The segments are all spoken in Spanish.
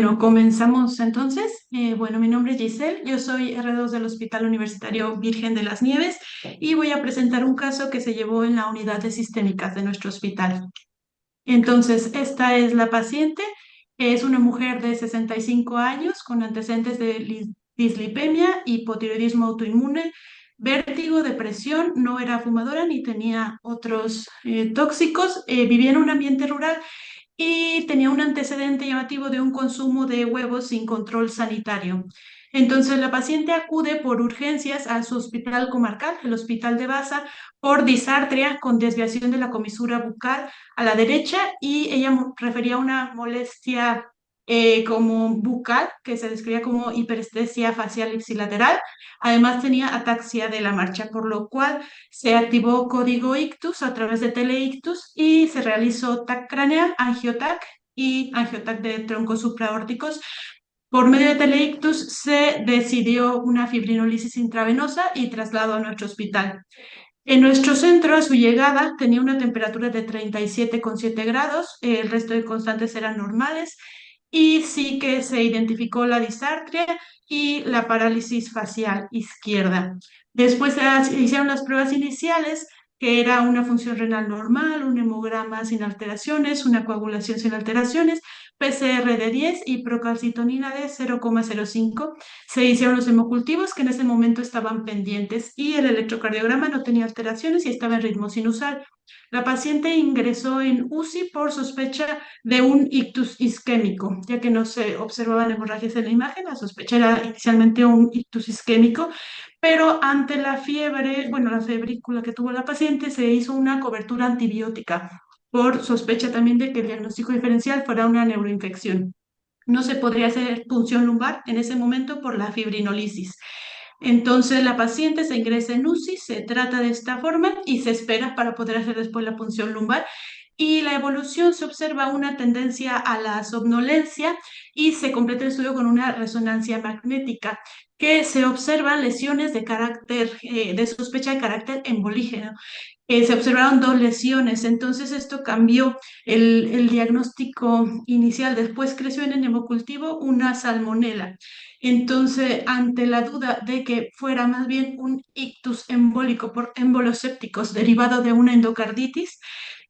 Bueno, comenzamos entonces. Bueno, mi nombre es Giselle, yo soy R2 del Hospital Universitario Virgen de las Nieves y voy a presentar un caso que se llevó en la unidad de sistémicas de nuestro hospital. Entonces, esta es la paciente, es una mujer de 65 años con antecedentes de dislipemia, hipotiroidismo autoinmune, vértigo, depresión, no era fumadora ni tenía otros tóxicos, vivía en un ambiente rural y tenía un antecedente llamativo de un consumo de huevos sin control sanitario. Entonces la paciente acude por urgencias a su hospital comarcal, el Hospital de Baza, por disartria con desviación de la comisura bucal a la derecha y ella refería una molestia como bucal que se describía como hiperestesia facial ipsilateral. Además tenía ataxia de la marcha, por lo cual se activó código ictus a través de teleictus y se realizó TAC craneal, angiotac y angiotac de troncos supraórticos. Por medio de teleictus se decidió una fibrinolisis intravenosa y traslado a nuestro hospital. En nuestro centro, a su llegada, tenía una temperatura de 37,7 grados, el resto de constantes eran normales y sí que se identificó la disartria y la parálisis facial izquierda. Después se hicieron las pruebas iniciales, que era una función renal normal, un hemograma sin alteraciones, una coagulación sin alteraciones, PCR de 10 y procalcitonina de 0,05. Se hicieron los hemocultivos que en ese momento estaban pendientes y el electrocardiograma no tenía alteraciones y estaba en ritmo sinusal. La paciente ingresó en UCI por sospecha de un ictus isquémico, ya que no se observaban hemorragias en la imagen. La sospecha era inicialmente un ictus isquémico, pero ante la fiebre, bueno, la febrícula que tuvo la paciente, se hizo una cobertura antibiótica por sospecha también de que el diagnóstico diferencial fuera una neuroinfección. No se podría hacer punción lumbar en ese momento por la fibrinolisis. Entonces la paciente se ingresa en UCI, se trata de esta forma y se espera para poder hacer después la punción lumbar. Y la evolución se observa una tendencia a la somnolencia y se completa el estudio con una resonancia magnética, que se observan lesiones de carácter, de sospecha de carácter embolígeno. Se observaron dos lesiones, entonces esto cambió el diagnóstico inicial. Después creció en el hemocultivo una salmonela. Entonces, ante la duda de que fuera más bien un ictus embólico por émbolos sépticos derivado de una endocarditis,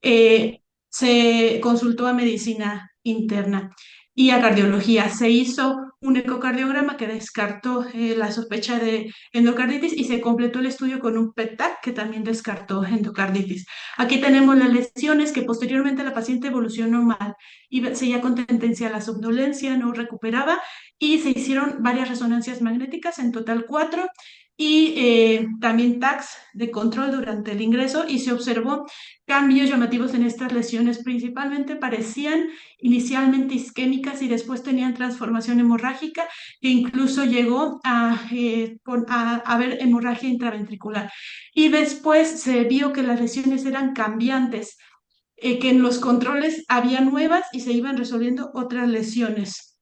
se consultó a medicina interna y a cardiología. Se hizo un ecocardiograma que descartó la sospecha de endocarditis y se completó el estudio con un PET-TAC que también descartó endocarditis. Aquí tenemos las lesiones que posteriormente la paciente evolucionó mal y seguía con tendencia a la somnolencia, no recuperaba y se hicieron varias resonancias magnéticas, en total 4, y también TACs de control durante el ingreso y se observó cambios llamativos en estas lesiones. Principalmente parecían inicialmente isquémicas y después tenían transformación hemorrágica e incluso llegó a haber hemorragia intraventricular. Y después se vio que las lesiones eran cambiantes, que en los controles había nuevas y se iban resolviendo otras lesiones.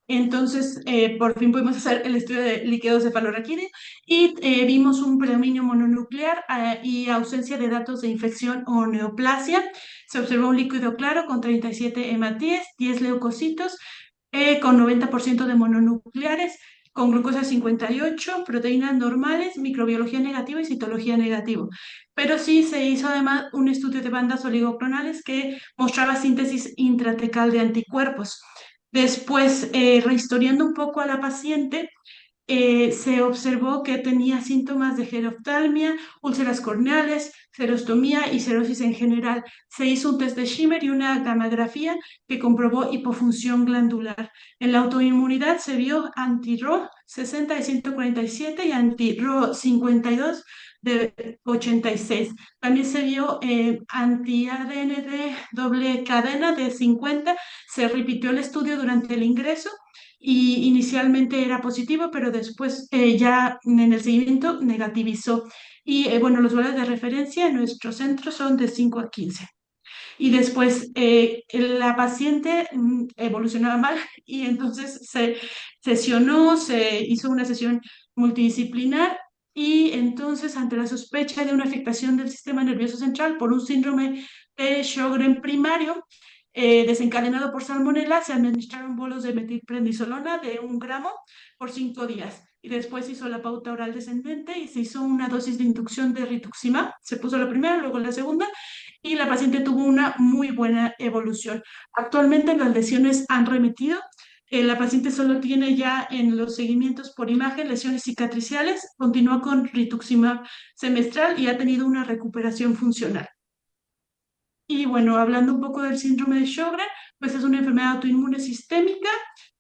Entonces, por fin pudimos hacer el estudio de líquido cefalorraquídeo y vimos un predominio mononuclear y ausencia de datos de infección o neoplasia. Se observó un líquido claro con 37 hematíes, 10 leucocitos, con 90% de mononucleares, con glucosa 58, proteínas normales, microbiología negativa y citología negativa. Pero sí se hizo además un estudio de bandas oligoclonales que mostraba síntesis intratecal de anticuerpos. Después, rehistoriando un poco a la paciente, se observó que tenía síntomas de geroftalmia, úlceras corneales, xerostomía y cirrosis en general. Se hizo un test de Schimmer y una gammagrafía que comprobó hipofunción glandular. En la autoinmunidad se vio anti-Ro 60 de 147 y anti-Ro 52 de 86. También se vio anti-ADN de doble cadena de 50. Se repitió el estudio durante el ingreso y inicialmente era positivo, pero después ya en el seguimiento negativizó. Y bueno, los valores de referencia en nuestro centro son de 5 a 15. Y después la paciente evolucionaba mal y entonces se sesionó, se hizo una sesión multidisciplinar y entonces ante la sospecha de una afectación del sistema nervioso central por un síndrome de Sjögren primario, desencadenado por salmonela, se administraron bolos de metilprednisolona de 1 gramo por 5 días. Y después se hizo la pauta oral descendente y se hizo una dosis de inducción de rituximab. Se puso la primera, luego la segunda, y la paciente tuvo una muy buena evolución. Actualmente las lesiones han remitido. La paciente solo tiene ya en los seguimientos por imagen lesiones cicatriciales, continúa con rituximab semestral y ha tenido una recuperación funcional. Y bueno, hablando un poco del síndrome de Sjögren, pues es una enfermedad autoinmune sistémica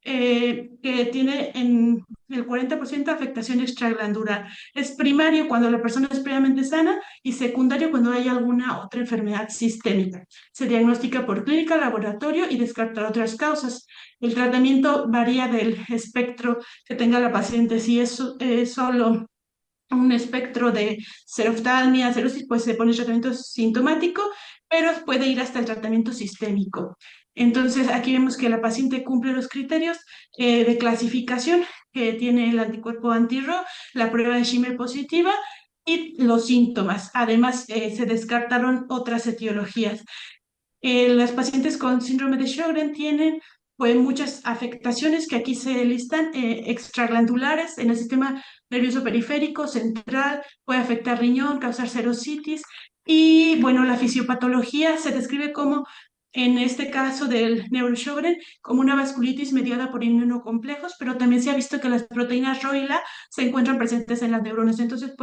que tiene en el 40% afectación extraglandular. Es primario cuando la persona es previamente sana y secundario cuando hay alguna otra enfermedad sistémica. Se diagnostica por clínica, laboratorio y descartar otras causas. El tratamiento varía del espectro que tenga la paciente. Si es solo un espectro de seroftalmia, cerosis, pues se pone tratamiento sintomático, pero puede ir hasta el tratamiento sistémico. Entonces, aquí vemos que la paciente cumple los criterios de clasificación que tiene el anticuerpo anti-Ro, la prueba de Schimmer positiva y los síntomas. Además, se descartaron otras etiologías. Las pacientes con síndrome de Sjögren tienen pues, muchas afectaciones que aquí se listan, extraglandulares en el sistema nervioso periférico, central, puede afectar riñón, causar serositis y bueno, la fisiopatología se describe como, en este caso del neurosjögren, como una vasculitis mediada por inmunocomplejos, pero también se ha visto que las proteínas Rho y La se encuentran presentes en las neuronas. Entonces,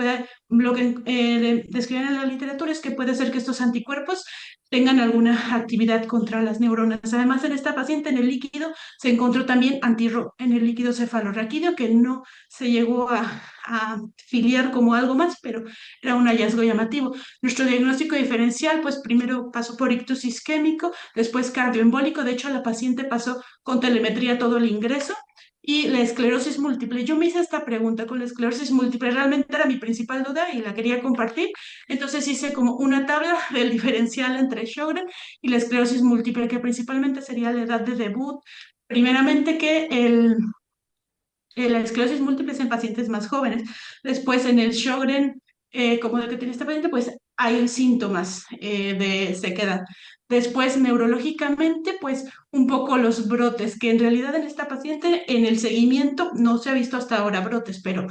lo que describen en la literatura es que puede ser que estos anticuerpos tengan alguna actividad contra las neuronas. Además, en esta paciente en el líquido se encontró también antirro en el líquido cefalorraquídeo, que no se llegó a filiar como algo más, pero era un hallazgo llamativo. Nuestro diagnóstico diferencial, pues primero pasó por ictus isquémico, después cardioembólico. De hecho, la paciente pasó con telemetría todo el ingreso. Y la esclerosis múltiple. Yo me hice esta pregunta con la esclerosis múltiple, realmente era mi principal duda y la quería compartir. Entonces hice como una tabla del diferencial entre Sjögren y la esclerosis múltiple, que principalmente sería la edad de debut. Primeramente que la esclerosis múltiple es en pacientes más jóvenes. Después en el Sjögren, como el que tiene esta paciente, pues hay síntomas de sequedad. Después, neurológicamente, pues un poco los brotes, que en realidad en esta paciente, en el seguimiento, no se ha visto hasta ahora brotes, pero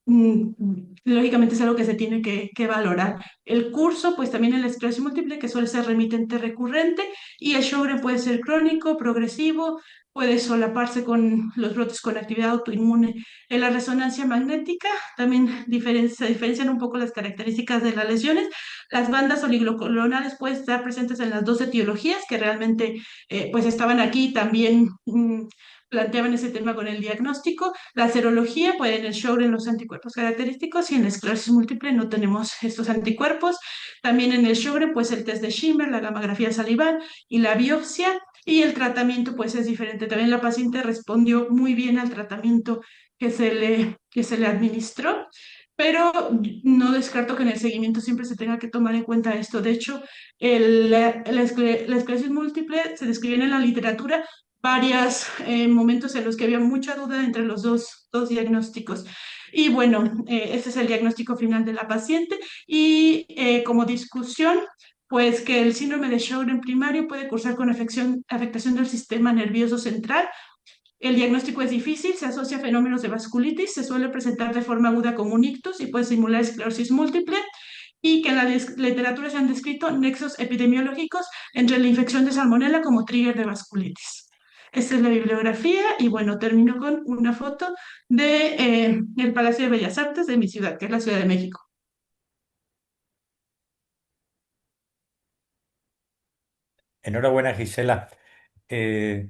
lógicamente es algo que se tiene que valorar. El curso, pues también en la esclerosis múltiple, que suele ser remitente recurrente, y el Sjögren puede ser crónico, progresivo, puede solaparse con los brotes con actividad autoinmune. En la resonancia magnética también se diferencian un poco las características de las lesiones. Las bandas oligoclonales pueden estar presentes en las dos etiologías que realmente pues estaban aquí también. Planteaban ese tema con el diagnóstico. La serología, puede en el Sjögren los anticuerpos característicos y en la esclerosis múltiple no tenemos estos anticuerpos. También en el Sjögren, pues el test de Schimmer, la gamografía salival y la biopsia. Y el tratamiento, pues es diferente. También la paciente respondió muy bien al tratamiento que se le administró, pero no descarto que en el seguimiento siempre se tenga que tomar en cuenta esto. De hecho, la esclerosis múltiple se describe en la literatura varios momentos en los que había mucha duda entre los dos diagnósticos. Y bueno, este es el diagnóstico final de la paciente y como discusión, pues que el síndrome de Sjögren primario puede cursar con afectación del sistema nervioso central. El diagnóstico es difícil, se asocia a fenómenos de vasculitis, se suele presentar de forma aguda como un ictus y puede simular esclerosis múltiple, y que en la literatura se han descrito nexos epidemiológicos entre la infección de salmonela como trigger de vasculitis. Esta es la bibliografía y bueno, termino con una foto de el Palacio de Bellas Artes de mi ciudad, que es la Ciudad de México. Enhorabuena, Gisela. Eh,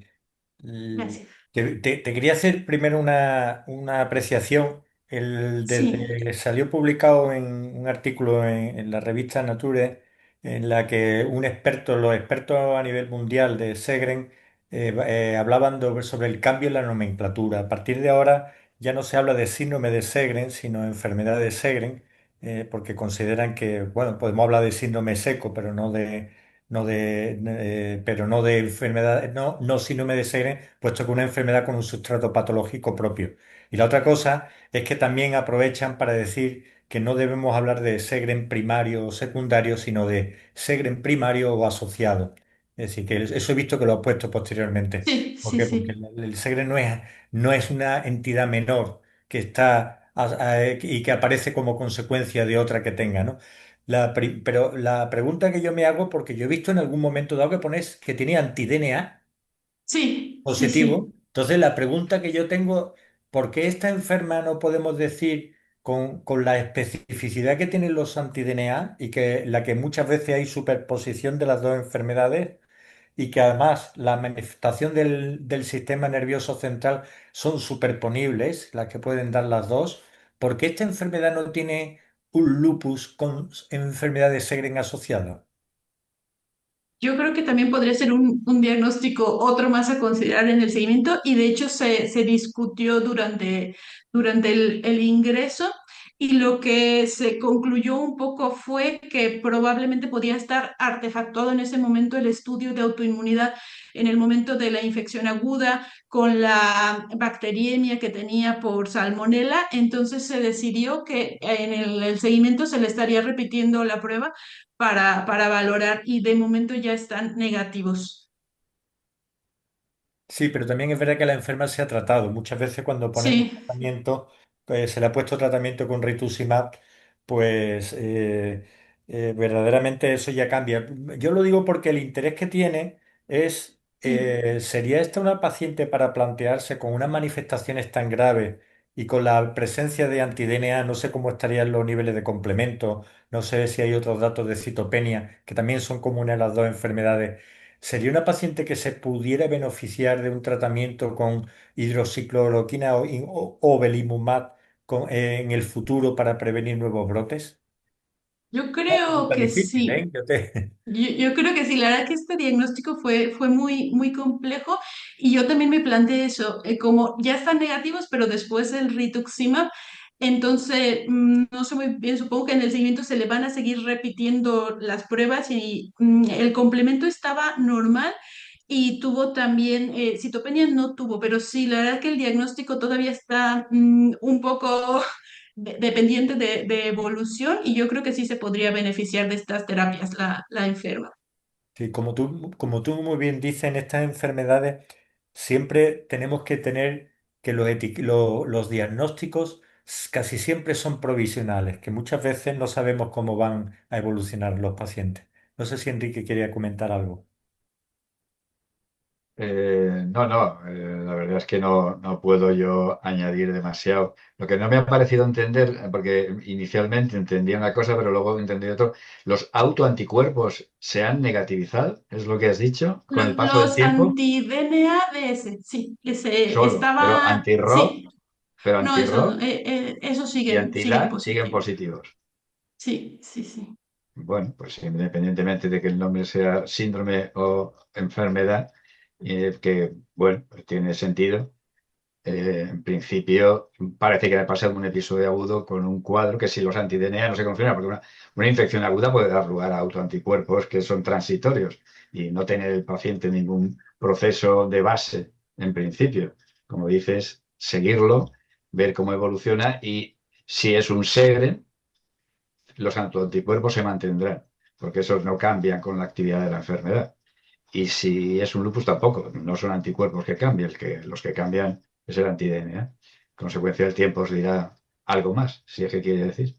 l- Gracias. te quería hacer primero una apreciación. Sí, Salió publicado en un artículo en la revista Nature en la que los expertos a nivel mundial de Segren hablaban sobre el cambio en la nomenclatura. A partir de ahora ya no se habla de síndrome de Segren, sino enfermedad de Segren, porque consideran que, bueno, podemos hablar de síndrome seco, pero no de enfermedad, no síndrome de Sjögren, puesto que una enfermedad con un sustrato patológico propio. Y la otra cosa es que también aprovechan para decir que no debemos hablar de Sjögren primario o secundario, sino de Sjögren primario o asociado. Es decir, que eso he visto que lo has puesto posteriormente. Sí, ¿Por sí, qué? Porque sí. el Segre no es una entidad menor que está y que aparece como consecuencia de otra que tenga, ¿no? Pero la pregunta que yo me hago, porque yo he visto en algún momento dado que pones que tiene anti-DNA Sí, sí, positivo. sí. Entonces, la pregunta que yo tengo, ¿por qué esta enferma no podemos decir con la especificidad que tienen los anti-DNA y que la que muchas veces hay superposición de las dos enfermedades y que además la manifestación del sistema nervioso central son superponibles, las que pueden dar las dos? ¿Por qué esta enfermedad no tiene un lupus con enfermedad de Sjögren asociada? Yo creo que también podría ser un diagnóstico otro más a considerar en el seguimiento y de hecho se discutió durante el ingreso y lo que se concluyó un poco fue que probablemente podía estar artefactuado en ese momento el estudio de autoinmunidad en el momento de la infección aguda con la bacteriemia que tenía por salmonela, entonces se decidió que en el seguimiento se le estaría repitiendo la prueba para valorar y de momento ya están negativos. Sí, pero también es verdad que la enferma se ha tratado. Muchas veces cuando ponemos Sí, tratamiento, pues, se le ha puesto tratamiento con rituximab, pues verdaderamente eso ya cambia. Yo lo digo porque el interés que tiene es, sí. ¿sería esta una paciente para plantearse con unas manifestaciones tan graves y con la presencia de anti-DNA? No sé cómo estarían los niveles de complemento, no sé si hay otros datos de citopenia, que también son comunes a las dos enfermedades. ¿Sería una paciente que se pudiera beneficiar de un tratamiento con hidroxicloroquina o belimumab en el futuro para prevenir nuevos brotes? Yo Una creo pregunta que difícil, sí. ¿eh? Yo creo que sí, la verdad que este diagnóstico fue muy complejo y yo también me planteé eso, como ya están negativos, pero después el rituximab, entonces no sé muy bien, supongo que en el seguimiento se le van a seguir repitiendo las pruebas y el complemento estaba normal y tuvo también, citopenia no tuvo, pero sí, la verdad que el diagnóstico todavía está un poco dependiente de evolución y yo creo que sí se podría beneficiar de estas terapias la enferma. Sí, como tú muy bien dices, en estas enfermedades siempre tenemos que tener que los diagnósticos casi siempre son provisionales, que muchas veces no sabemos cómo van a evolucionar los pacientes. No sé si Enrique quería comentar algo. No, no, la verdad es que no puedo yo añadir demasiado. Lo que no me ha parecido entender, porque inicialmente entendía una cosa, pero luego entendí otro, los autoanticuerpos se han negativizado, es lo que has dicho, con el paso del Los tiempo, anti-DNADS, sí, ese solo, estaba, sí, pero no, eso, anti-ROP esos y siguen anti-LAN siguen positivos. positivos. Sí, sí, sí. Bueno, pues independientemente de que el nombre sea síndrome o enfermedad, que bueno, pues tiene sentido. En principio, parece que ha pasado un episodio agudo con un cuadro que si los anti-DNA no se confirma, porque una infección aguda puede dar lugar a autoanticuerpos que son transitorios y no tener el paciente ningún proceso de base, en principio. Como dices, seguirlo, ver cómo evoluciona y si es un Sjögren, los autoanticuerpos se mantendrán, porque esos no cambian con la actividad de la enfermedad. Y si es un lupus tampoco, no son anticuerpos que cambien, los que cambian es el anti-DNA. Consecuencia del tiempo os dirá algo más, si es que quiere decir.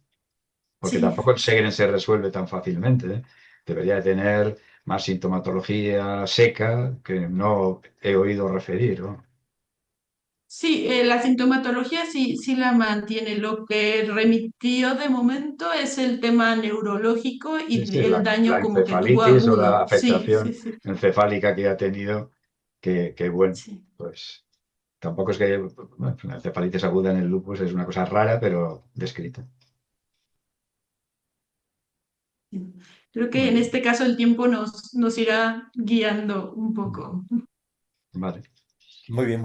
Porque Sí, tampoco el Sjögren se resuelve tan fácilmente, ¿eh? Debería de tener más sintomatología seca que no he oído referir, ¿no? sí, la sintomatología sí, sí la mantiene. Lo que remitió de momento es el tema neurológico Sí, y sí, el daño la como que tuvo encefalitis o la agudo. Sí, sí, afectación sí, encefálica que ha tenido, que bueno, sí. pues tampoco es que bueno, la encefalitis aguda en el lupus es una cosa rara, pero descrita. Sí. Creo que Muy en bien. este caso el tiempo nos irá guiando un poco. Vale. Muy bien.